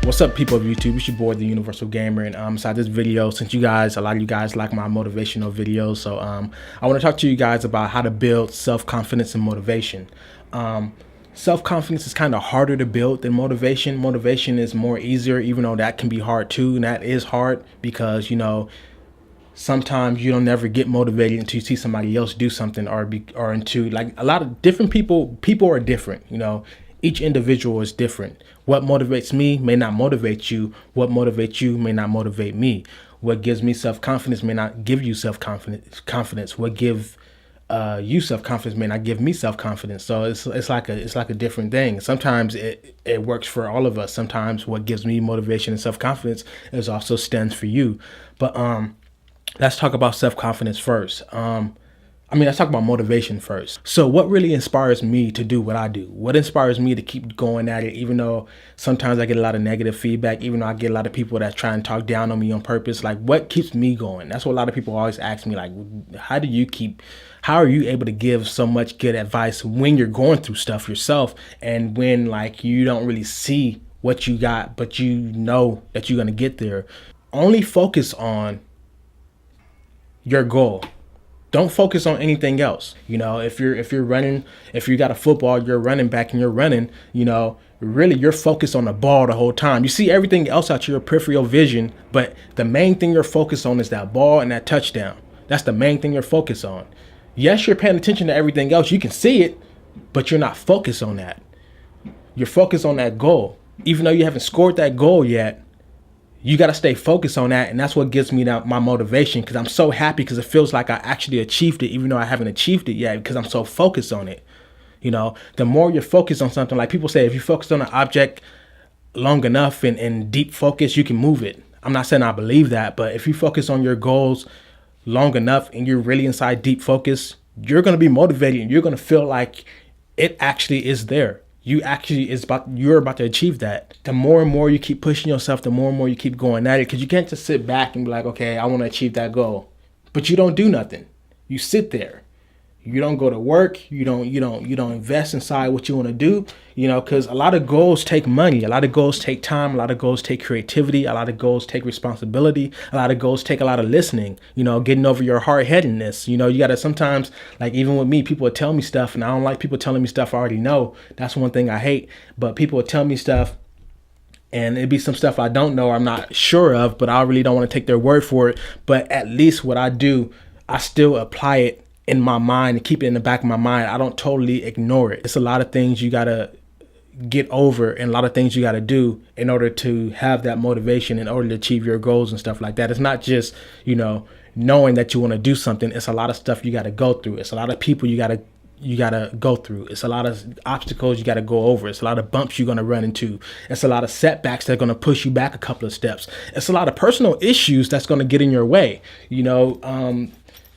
What's up, people of YouTube? It's your boy, the Universal Gamer, and inside this video, since a lot of you guys like my motivational videos, so I want to talk to you guys about how to build self-confidence and motivation. Self-confidence is kind of harder to build than motivation. Motivation is more easier, even though that can be hard too, and that is hard because, you know, sometimes you don't never get motivated until you see somebody else do something, or into, like, a lot of different people are different, you know. Each individual is different. What motivates me may not motivate you. What motivates you may not motivate me. What gives me self-confidence may not give you self-confidence. What gives you self-confidence may not give me self-confidence. So it's like a different thing. Sometimes it works for all of us. Sometimes what gives me motivation and self-confidence is also stands for you. But let's talk about self-confidence first. Let's talk about motivation first. So what really inspires me to do what I do? What inspires me to keep going at it, even though sometimes I get a lot of negative feedback, even though I get a lot of people that try and talk down on me on purpose? Like, what keeps me going? That's what a lot of people always ask me, like, how are you able to give so much good advice when you're going through stuff yourself, and when, like, you don't really see what you got, but you know that you're going to get there? Only focus on your goal. Don't focus on anything else. You know, if you're running, if you got a football, you're running back and you're running, you know, really you're focused on the ball the whole time. You see everything else out your peripheral vision, but the main thing you're focused on is that ball and that touchdown. That's the main thing you're focused on. Yes, you're paying attention to everything else. You can see it, but you're not focused on that. You're focused on that goal. Even though you haven't scored that goal yet, you got to stay focused on that. And that's what gives me my motivation, because I'm so happy, because it feels like I actually achieved it, even though I haven't achieved it yet, because I'm so focused on it. You know, the more you're focused on something, like people say, if you focus on an object long enough and in deep focus, you can move it. I'm not saying I believe that, but if you focus on your goals long enough and you're really inside deep focus, you're going to be motivated and you're going to feel like it actually is there. You're about to achieve that. The more and more you keep pushing yourself, the more and more you keep going at it, because you can't just sit back and be like, okay, I want to achieve that goal, but you don't do nothing. You sit there. You don't go to work. You don't invest inside what you want to do, you know, because a lot of goals take money. A lot of goals take time. A lot of goals take creativity. A lot of goals take responsibility. A lot of goals take a lot of listening, you know, getting over your hard-headedness. You know, you got to sometimes, like, even with me, people will tell me stuff, and I don't like people telling me stuff I already know. That's one thing I hate. But people will tell me stuff, and it'd be some stuff I don't know or I'm not sure of, but I really don't want to take their word for it. But at least what I do, I still apply it in my mind and keep it in the back of my mind. I don't totally ignore it. It's a lot of things you gotta get over, and a lot of things you gotta do in order to have that motivation, in order to achieve your goals and stuff like that. It's not just, you know, knowing that you want to do something. It's a lot of stuff you gotta go through. It's a lot of people you gotta go through. It's a lot of obstacles you gotta go over. It's a lot of bumps you're gonna run into. It's a lot of setbacks that are gonna push you back a couple of steps. It's a lot of personal issues that's gonna get in your way. You know,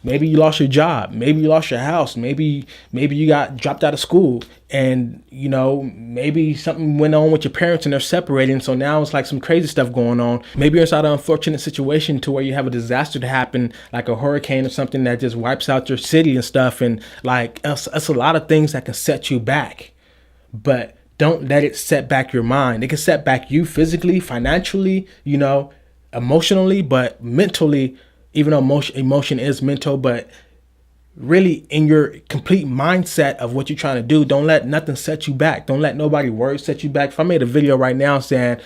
maybe you lost your job. Maybe you lost your house. Maybe you got dropped out of school, and, you know, maybe something went on with your parents and they're separating. So now it's like some crazy stuff going on. Maybe you're inside an unfortunate situation to where you have a disaster to happen, like a hurricane or something that just wipes out your city and stuff. And, like, it's a lot of things that can set you back, but don't let it set back your mind. It can set back you physically, financially, you know, emotionally, but mentally. Even though emotion is mental, but really in your complete mindset of what you're trying to do, don't let nothing set you back. Don't let nobody words set you back. If I made a video right now saying,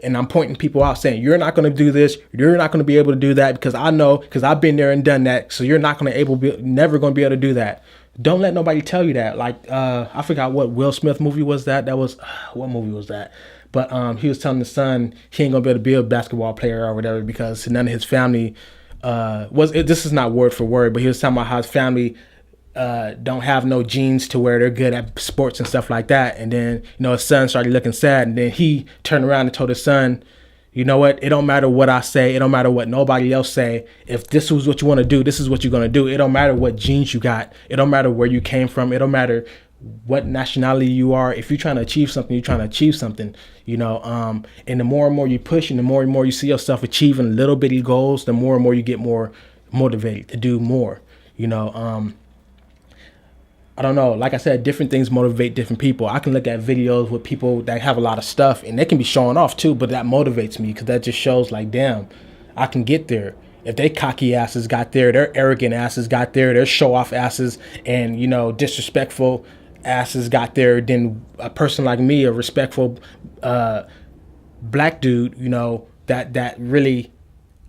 and I'm pointing people out saying, you're not going to do this, you're not going to be able to do that, because I know, because I've been there and done that, so you're not going to never going to be able to do that. Don't let nobody tell you that. Like, I forgot what Will Smith movie was that. What movie was that? But he was telling the son he ain't going to be able to be a basketball player or whatever, because none of his family this is not word for word, but he was talking about how his family don't have no genes to where they're good at sports and stuff like that. And then, you know, his son started looking sad, and then he turned around and told his son, you know what, it don't matter what I say, it don't matter what nobody else say. If this is what you want to do, this is what you're going to do. It don't matter what genes you got. It don't matter where you came from. It don't matter what nationality you are. If you're trying to achieve something, you're trying to achieve something, you know. And the more and more you push, and the more and more you see yourself achieving little bitty goals, the more and more you get more motivated to do more, you know. I don't know. Like I said, different things motivate different people. I can look at videos with people that have a lot of stuff and they can be showing off too, but that motivates me because that just shows like, damn, I can get there. If they cocky asses got there, their arrogant asses got there, their show off asses and, disrespectful asses got there, then a person like me, a respectful black dude, that really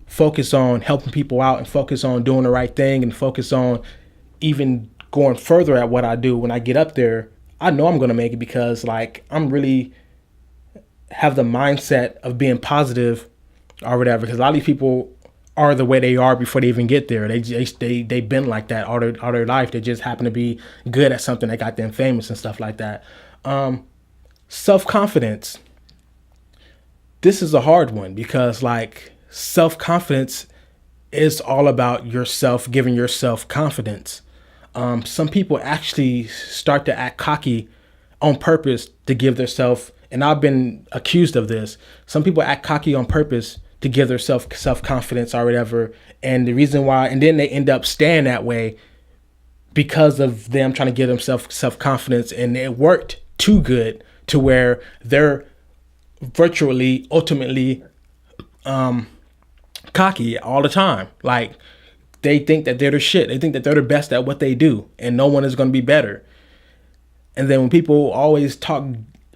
focus on helping people out and focus on doing the right thing and focus on even going further at what I do when I get up there, I know I'm going to make it because like I'm really have the mindset of being positive or whatever. Because a lot of these people are the way they are before they even get there. They've been like that all their life. They just happen to be good at something that got them famous and stuff like that. Self-confidence. This is a hard one because like self-confidence is all about yourself, giving yourself confidence. Some people actually start to act cocky on purpose to give themselves, and I've been accused of this. Some people act cocky on purpose to give their self-confidence or whatever. And the reason why, and then they end up staying that way because of them trying to give themselves self-confidence, and it worked too good to where they're virtually, ultimately, cocky all the time. Like they think that they're the shit. They think that they're the best at what they do and no one is going to be better. And then when people always talk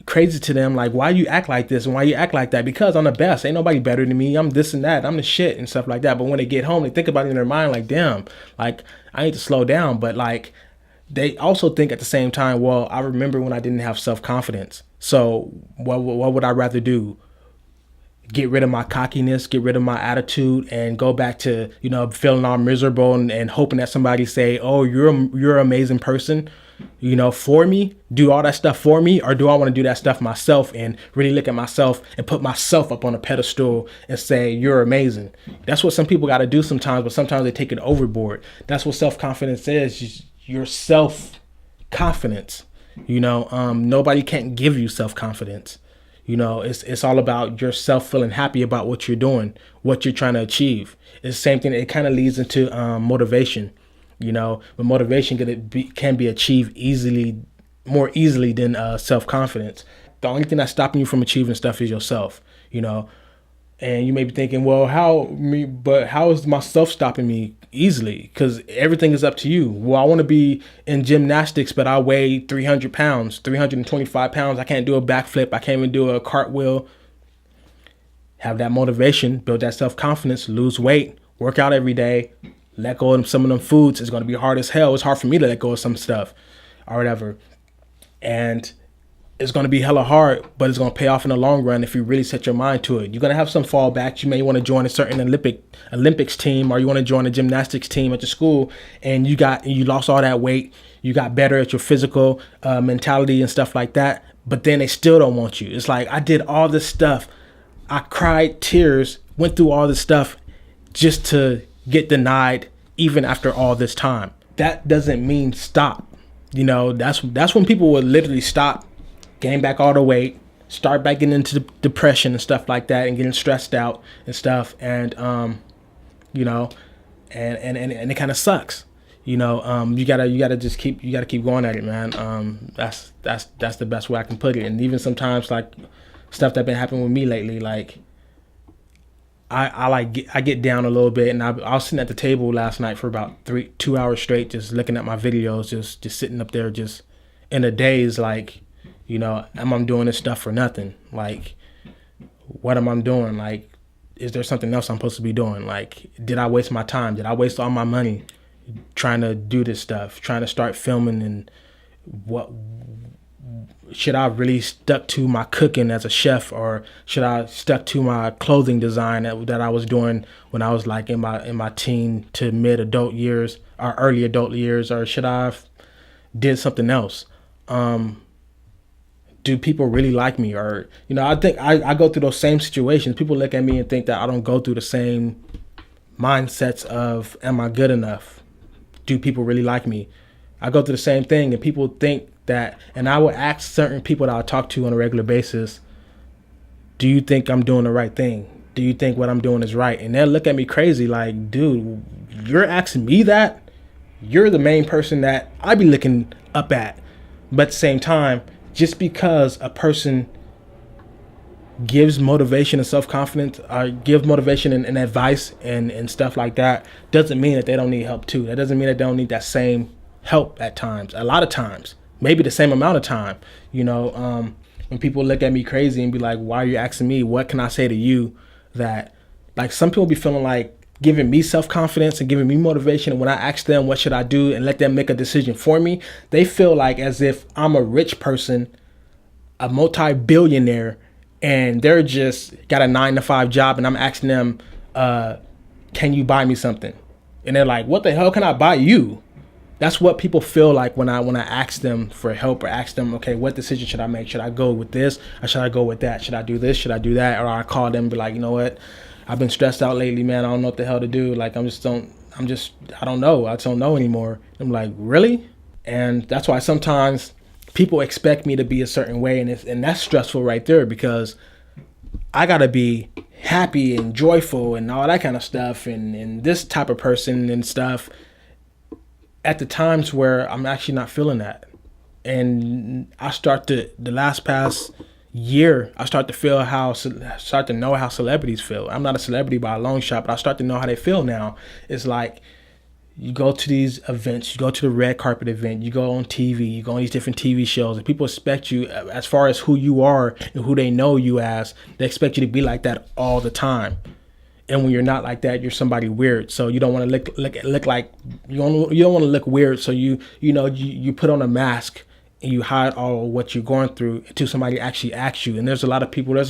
crazy to them, like, why you act like this and why you act like that? Because I'm the best. Ain't nobody better than me. I'm this and that. I'm the shit and stuff like that. But when they get home, they think about it in their mind like, damn, like I need to slow down. But like they also think at the same time, well, I remember when I didn't have self-confidence. So what would I rather do? Get rid of my cockiness, get rid of my attitude, and go back to, feeling all miserable and hoping that somebody say, oh, you're an amazing person, for me, do all that stuff for me? Or do I want to do that stuff myself and really look at myself and put myself up on a pedestal and say, you're amazing? That's what some people got to do sometimes, but sometimes they take it overboard. That's what self-confidence is, your self-confidence. Nobody can't give you self-confidence. It's all about yourself feeling happy about what you're doing, what you're trying to achieve. It's the same thing. It kind of leads into motivation, but motivation can be achieved more easily than self-confidence. The only thing that's stopping you from achieving stuff is yourself, and you may be thinking, well, how is myself stopping me easily? Because everything is up to you. Well, I want to be in gymnastics, but I weigh 300 pounds, 325 pounds. I can't do a backflip. I can't even do a cartwheel. Have that motivation, build that self-confidence, lose weight, work out every day, let go of some of them foods. It's going to be hard as hell. It's hard for me to let go of some stuff or whatever. And it's going to be hella hard, but it's going to pay off in the long run if you really set your mind to it. You're going to have some fallbacks. You may want to join a certain Olympics team, or you want to join a gymnastics team at your school, and you lost all that weight. You got better at your physical mentality and stuff like that, but then they still don't want you. It's like, I did all this stuff. I cried tears, went through all this stuff just to get denied even after all this time. That doesn't mean stop. That's when people will literally stop, gain back all the weight, start back getting into depression and stuff like that, and getting stressed out and stuff, and and it kind of sucks. You gotta keep going at it, man. That's the best way I can put it. And even sometimes like stuff that been happening with me lately, like I get down a little bit, and I was sitting at the table last night for about 2 hours straight, just looking at my videos, just sitting up there, just in a daze, like, am I doing this stuff for nothing? Like, what am I doing? Like, is there something else I'm supposed to be doing? Like, did I waste my time? Did I waste all my money trying to do this stuff, trying to start filming? And what should I really stuck to my cooking as a chef, or should I stuck to my clothing design that I was doing when I was like in my teen to mid adult years or early adult years, or should I have did something else? Do people really like me? Or, I think I go through those same situations. People look at me and think that I don't go through the same mindsets of, am I good enough? Do people really like me? I go through the same thing, and people think that, and I will ask certain people that I talk to on a regular basis, do you think I'm doing the right thing? Do you think what I'm doing is right? And they'll look at me crazy like, dude, you're asking me that? you're the main person that I be looking up at. But at the same time, just because a person gives motivation and self-confidence, or give motivation and advice and stuff like that, doesn't mean that they don't need help too. That doesn't mean that they don't need that same help at times. A lot of times, maybe the same amount of time. When people look at me crazy and be like, why are you asking me? What can I say to you? That, like, some people be feeling like giving me self-confidence and giving me motivation, and when I ask them what should I do and let them make a decision for me, they feel like as if I'm a rich person, a multi-billionaire, and they're just got a 9-to-5 job, and I'm asking them, can you buy me something? And they're like, what the hell can I buy you? That's what people feel like when I ask them for help, or ask them, okay, what decision should I make? Should I go with this, or should I go with that? Should I do this? Should I do that? Or I call them and be like, you know what? I've been stressed out lately, man. I don't know what the hell to do. Like, I don't know. I don't know anymore. I'm like, really? And that's why sometimes people expect me to be a certain way, and that's stressful right there, because I gotta be happy and joyful and all that kind of stuff, and this type of person and stuff, at the times where I'm actually not feeling that. And the last past year, I start to know how celebrities feel. I'm not a celebrity by a long shot, but I start to know how they feel now. It's like, you go to these events, you go to the red carpet event, you go on TV, you go on these different TV shows, and people expect you, as far as who you are and who they know you as, they expect you to be like that all the time. And when you're not like that, you're somebody weird. So you don't want to look like, you don't want to look weird. So you put on a mask and you hide all what you're going through until somebody actually asks you. And there's a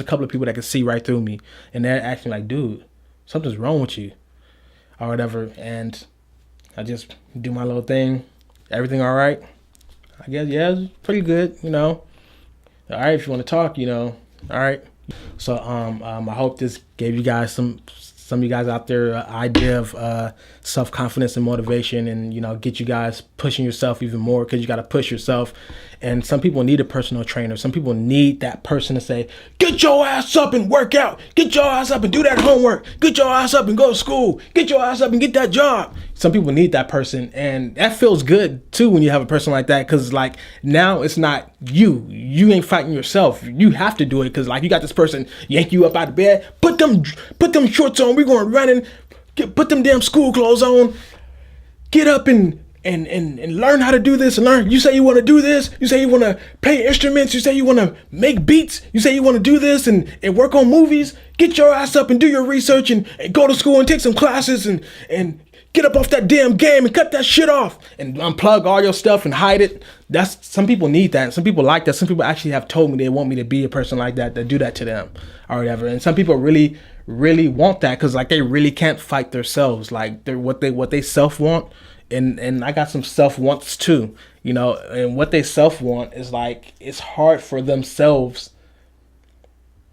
couple of people that can see right through me, and they're acting like, dude, something's wrong with you, or whatever. And I just do my little thing. Everything all right? I guess, yeah, it's pretty good, All right, if you want to talk, all right. So I hope this gave you guys some of you guys out there idea of self-confidence and motivation, and get you guys pushing yourself even more, because you got to push yourself. And some people need a personal trainer. Some people need that person to say, get your ass up and work out, get your ass up and do that homework, get your ass up and go to school, get your ass up and get that job. Some people need that person, and that feels good too when you have a person like that, because like, now it's not you ain't fighting yourself. You have to do it, because like, you got this person yank you up out of bed, put them shorts on, we're going running, put them damn school clothes on, get up and learn how to do this, and learn. You say you want to do this, you say you want to play instruments, you say you want to make beats, you say you want to do this and work on movies. Get your ass up and do your research, and go to school and take some classes, and get up off that damn game and cut that shit off and unplug all your stuff and hide it. Some people need that. Some people like that. Some people actually have told me they want me to be a person like that, to do that to them or whatever. And some people really, really want that, because like, they really can't fight themselves. Like, they're what they self want. And I got some self wants too, and what they self want is like, it's hard for themselves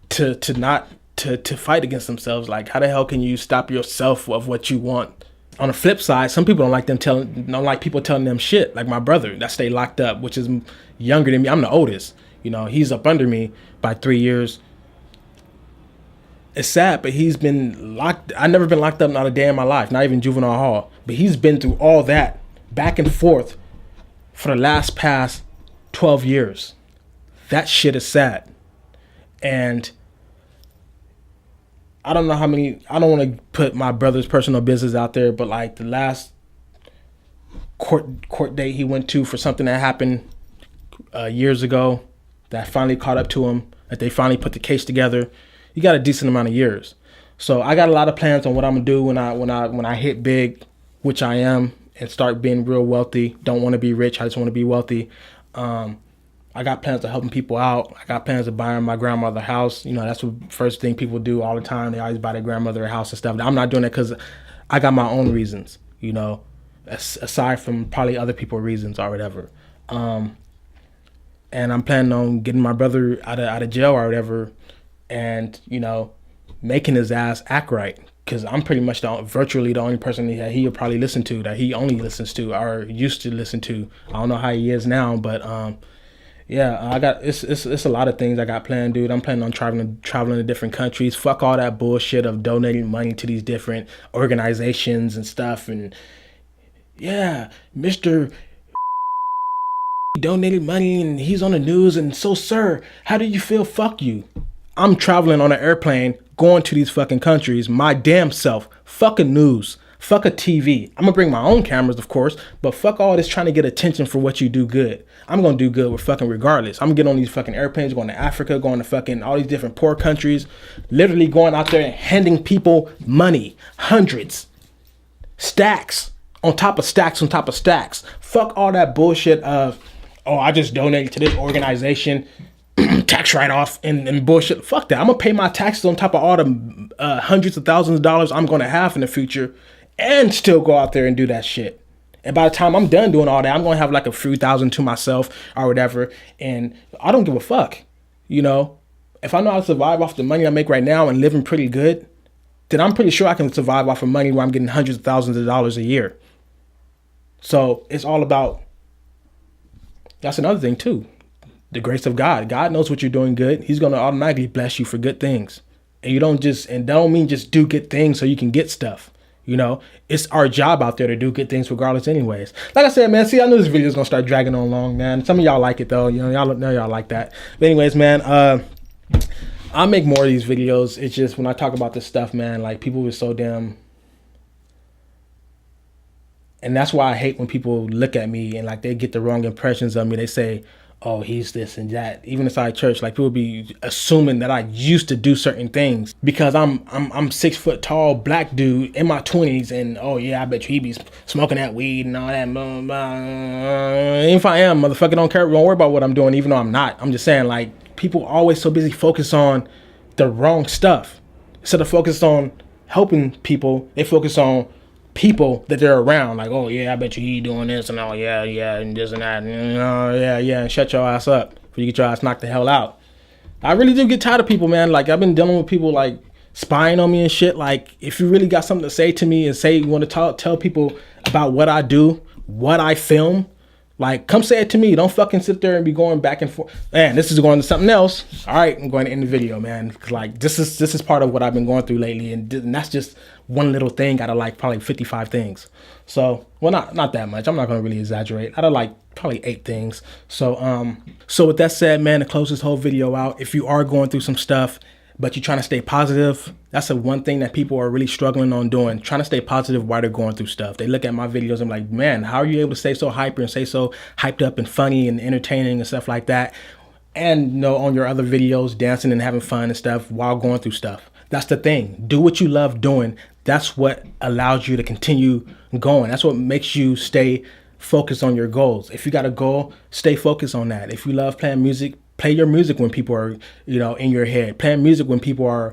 to fight against themselves. Like, how the hell can you stop yourself of what you want? On the flip side, some people don't like people telling them shit. Like my brother that stayed locked up, which is younger than me. I'm the oldest. He's up under me by 3 years. It's sad, but he's been locked. I've never been locked up, not a day in my life, not even juvenile hall. But he's been through all that back and forth for the past 12 years. That shit is sad. And I don't know how many, I don't want to put my brother's personal business out there, but like the last court date he went to for something that happened years ago, that finally caught up to him, that they finally put the case together, he got a decent amount of years. So I got a lot of plans on what I'm gonna do when I hit big, which I am, and start being real wealthy. Don't want to be rich, I just want to be wealthy. I got plans of helping people out. I got plans of buying my grandmother a house. That's the first thing people do all the time. They always buy their grandmother a house and stuff. I'm not doing it because I got my own reasons, aside from probably other people's reasons or whatever. And I'm planning on getting my brother out of jail or whatever, and making his ass act right. Because I'm pretty much virtually the only person that he'll probably listen to, that he only listens to or used to listen to. I don't know how he is now, but yeah, it's a lot of things I got planned, dude. I'm planning on traveling to different countries. Fuck all that bullshit of donating money to these different organizations and stuff. And yeah, Mr. donated money and he's on the news. And so, sir, how do you feel? Fuck you. I'm traveling on an airplane going to these fucking countries, my damn self. Fuck a news. Fuck a TV. I'm gonna bring my own cameras, of course, but fuck all this trying to get attention for what you do good. I'm gonna do good with fucking regardless. I'm gonna get on these fucking airplanes, going to Africa, going to fucking all these different poor countries, literally going out there and handing people money, hundreds, stacks on top of stacks on top of stacks. Fuck all that bullshit of, oh, I just donated to this organization, tax write-off and bullshit. Fuck that. I'm gonna pay my taxes on top of all the hundreds of thousands of dollars I'm gonna have in the future and still go out there and do that shit. And by the time I'm done doing all that, I'm gonna have like a few thousand to myself or whatever. And I don't give a fuck. You know, if I know how to survive off the money I make right now and living pretty good, then I'm pretty sure I can survive off of money where I'm getting hundreds of thousands of dollars a year. So it's all about, that's another thing too. The grace of God. God knows what you're doing good. He's going to automatically bless you for good things. And you don't just, and don't mean just do good things so you can get stuff. You know, it's our job out there to do good things regardless anyways. Like I said, man, see, I knew this video was going to start dragging on long, man. Some of y'all like it though. You know, y'all know y'all like that. But anyways, man, I'll make more of these videos. It's just when I talk about this stuff, man, like people are so damn. And that's why I hate when people look at me and like they get the wrong impressions of me. They say, oh, he's this and that. Even inside church, like people be assuming that I used to do certain things because I'm 6 foot tall black dude in my 20s, and oh yeah, I bet you he be smoking that weed and all that. Blah, blah. If I am, motherfucker, don't worry about what I'm doing, even though I'm not. I'm just saying, like, people always so busy focus on the wrong stuff instead of focus on helping people. They focus on people that they're around, like, oh yeah, I bet you he doing this and oh yeah, and this and that, and yeah, and shut your ass up before you get your ass knocked the hell out. I really do get tired of people, man. Like, I've been dealing with people like spying on me and shit. Like, if you really got something to say to me and say you want to tell people about what I do, what I film, like, come say it to me. Don't fucking sit there and be going back and forth. Man, this is going to something else. All right, I'm going to end the video, man. Like, this is part of what I've been going through lately, and that's just one little thing out of like probably 55 things. So, well, not that much. I'm not going to really exaggerate. Out of like probably 8 things. So with that said, man, to close this whole video out, if you are going through some stuff, but you're trying to stay positive, that's the one thing that people are really struggling on doing, trying to stay positive while they're going through stuff. They look at my videos and like, man, how are you able to stay so hyper and stay so hyped up and funny and entertaining and stuff like that? And, you know, on your other videos, dancing and having fun and stuff while going through stuff. That's the thing. Do what you love doing. That's what allows you to continue going. That's what makes you stay focused on your goals. If you got a goal, stay focused on that. If you love playing music, play your music when people are, you know, in your head. Play music when people are,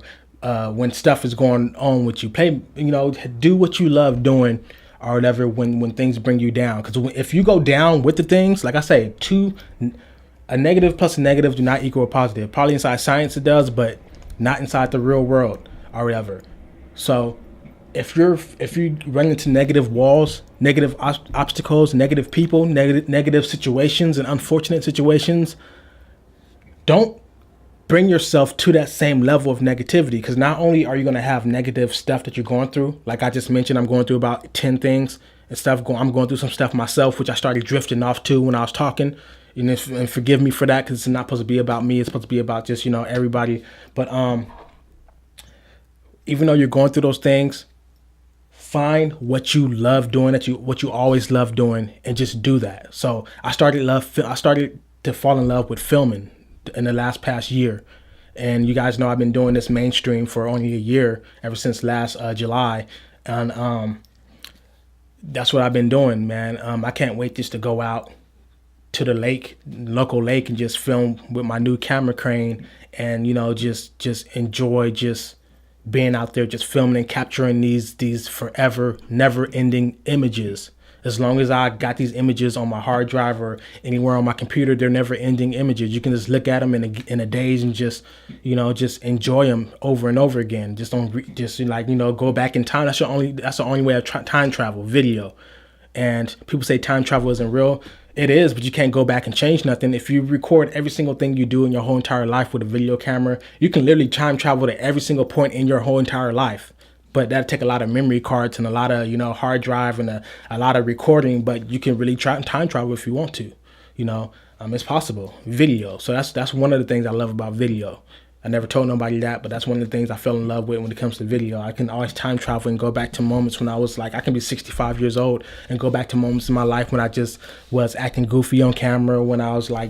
when stuff is going on with you. Play, you know, do what you love doing or whatever when things bring you down. Because if you go down with the things, like I say, a negative plus a negative do not equal a positive. Probably inside science it does, but not inside the real world or whatever. So if you run into negative walls, negative obstacles, negative people, negative situations and unfortunate situations, don't bring yourself to that same level of negativity, because not only are you going to have negative stuff that you're going through, like I just mentioned, I'm going through about 10 things and stuff. I'm going through some stuff myself, which I started drifting off to when I was talking. And forgive me for that, because it's not supposed to be about me. It's supposed to be about just, you know, everybody. But even though you're going through those things, find what you love doing, what you always love doing, and just do that. So I started to fall in love with filming in the past year. And you guys know I've been doing this mainstream for only a year, ever since last July. And that's what I've been doing, man. I can't wait just to go out to the local lake, and just film with my new camera crane, and, you know, just enjoy just being out there, just filming and capturing these forever, never-ending images. As long as I got these images on my hard drive or anywhere on my computer, they're never-ending images. You can just look at them in a daze and just, you know, just enjoy them over and over again. Just like, you know, go back in time. That's the only way of time travel, video. And people say time travel isn't real. It is, but you can't go back and change nothing. If you record every single thing you do in your whole entire life with a video camera, you can literally time travel to every single point in your whole entire life. but that'd take a lot of memory cards and a lot of, hard drive and a lot of recording. But you can really try time travel if you want to, it's possible. Video. So that's one of the things I love about video. I never told nobody that, but that's one of the things I fell in love with when it comes to video. I can always time travel and go back to moments when I was like, I can be 65 years old and go back to moments in my life when I just was acting goofy on camera, when I was like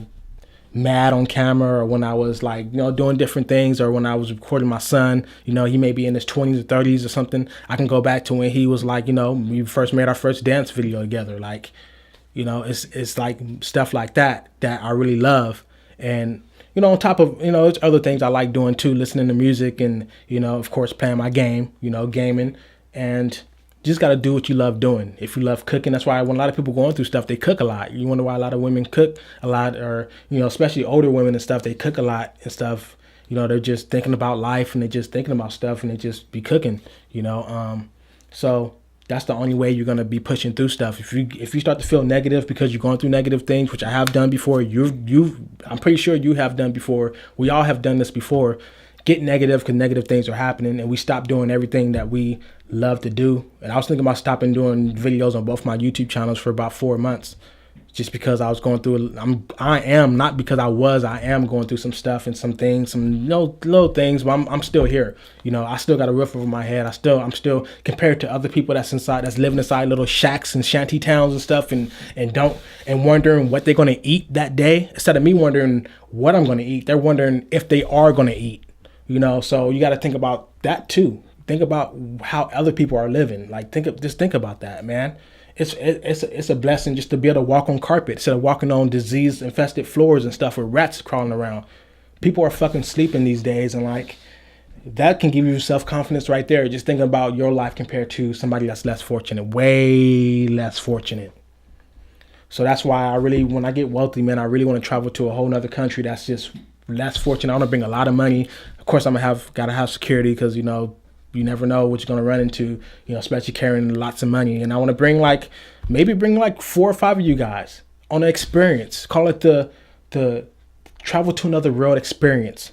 mad on camera, or when I was like, doing different things, or when I was recording my son, he may be in his 20s or 30s or something. I can go back to when he was like, we first made our first dance video together. Like, it's like stuff like that I really love. And on top of, there's other things I like doing too, listening to music and, of course, playing my game, gaming. And you just got to do what you love doing. If you love cooking, that's why when a lot of people going through stuff, they cook a lot. You wonder why a lot of women cook a lot, or, especially older women and stuff, they cook a lot and stuff. They're just thinking about life and they're just thinking about stuff and they just be cooking, so that's the only way you're going to be pushing through stuff. If you start to feel negative because you're going through negative things, which I have done before, I'm pretty sure you have done before. We all have done this before. Get negative because negative things are happening, and we stop doing everything that we love to do. And I was thinking about stopping doing videos on both my YouTube channels for about 4 months, just because I was going through. I am not because I am going through some stuff and some things, some little things, but I'm still here. I still got a roof over my head. I'm still compared to other people that's living inside little shacks and shanty towns and stuff, and wondering what they're gonna eat that day. Instead of me wondering what I'm gonna eat, they're wondering if they are gonna eat. So you got to think about that too. Think about how other people are living. Like just think about that, man. It's a blessing just to be able to walk on carpet instead of walking on disease infested floors and stuff with rats crawling around. People are fucking sleeping these days, and like that can give you self-confidence right there. Just thinking about your life compared to somebody that's less fortunate, way less fortunate. So that's why when I get wealthy, man, I really want to travel to a whole nother country that's just less fortunate. I want to bring a lot of money. Of course, gotta have security because, you never know what you're going to run into, especially carrying lots of money. And I want to maybe bring 4 or 5 of you guys on an experience. Call it the travel to another world experience,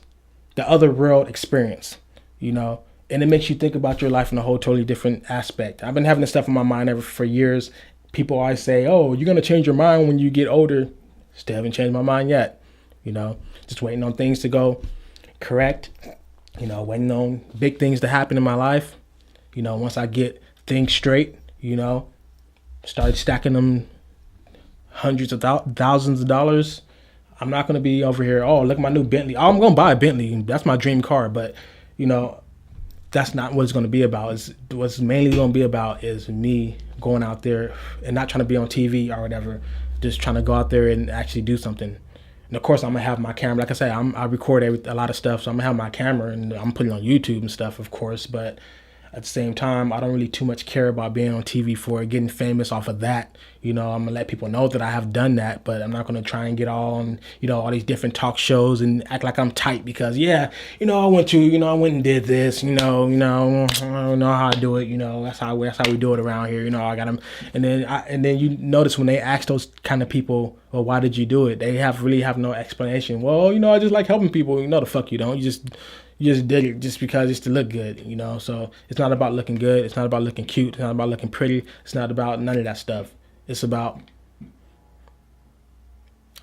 the other world experience, and it makes you think about your life in a whole totally different aspect. I've been having this stuff in my mind for years. People always say, oh, you're going to change your mind when you get older. Still haven't changed my mind yet, just waiting on things to go correct. Waiting on big things to happen in my life. Once I get things straight, start stacking them hundreds of thousands of dollars. I'm not going to be over here, oh, look at my new Bentley. Oh, I'm going to buy a Bentley. That's my dream car. But, that's not what it's going to be about. What's mainly going to be about is me going out there and not trying to be on TV or whatever. Just trying to go out there and actually do something. And of course, I'm gonna have my camera. Like I say, I record a lot of stuff, so I'm gonna have my camera and I'm putting it on YouTube and stuff, of course. But at the same time, I don't really too much care about being on TV for it, getting famous off of that. I'm gonna let people know that I have done that, but I'm not gonna try and get all on, all these different talk shows and act like I'm tight because I went and did this, I don't know how I do it, that's how we do it around here, I got them, and then you notice when they ask those kind of people, well, why did you do it? They really have no explanation. Well, I just like helping people. The fuck you don't. You just did it just because it's to look good, So it's not about looking good. It's not about looking cute. It's not about looking pretty. It's not about none of that stuff. It's about, I'll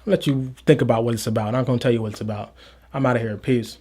let you think about what it's about. I'm not going to tell you what it's about. I'm out of here. Peace.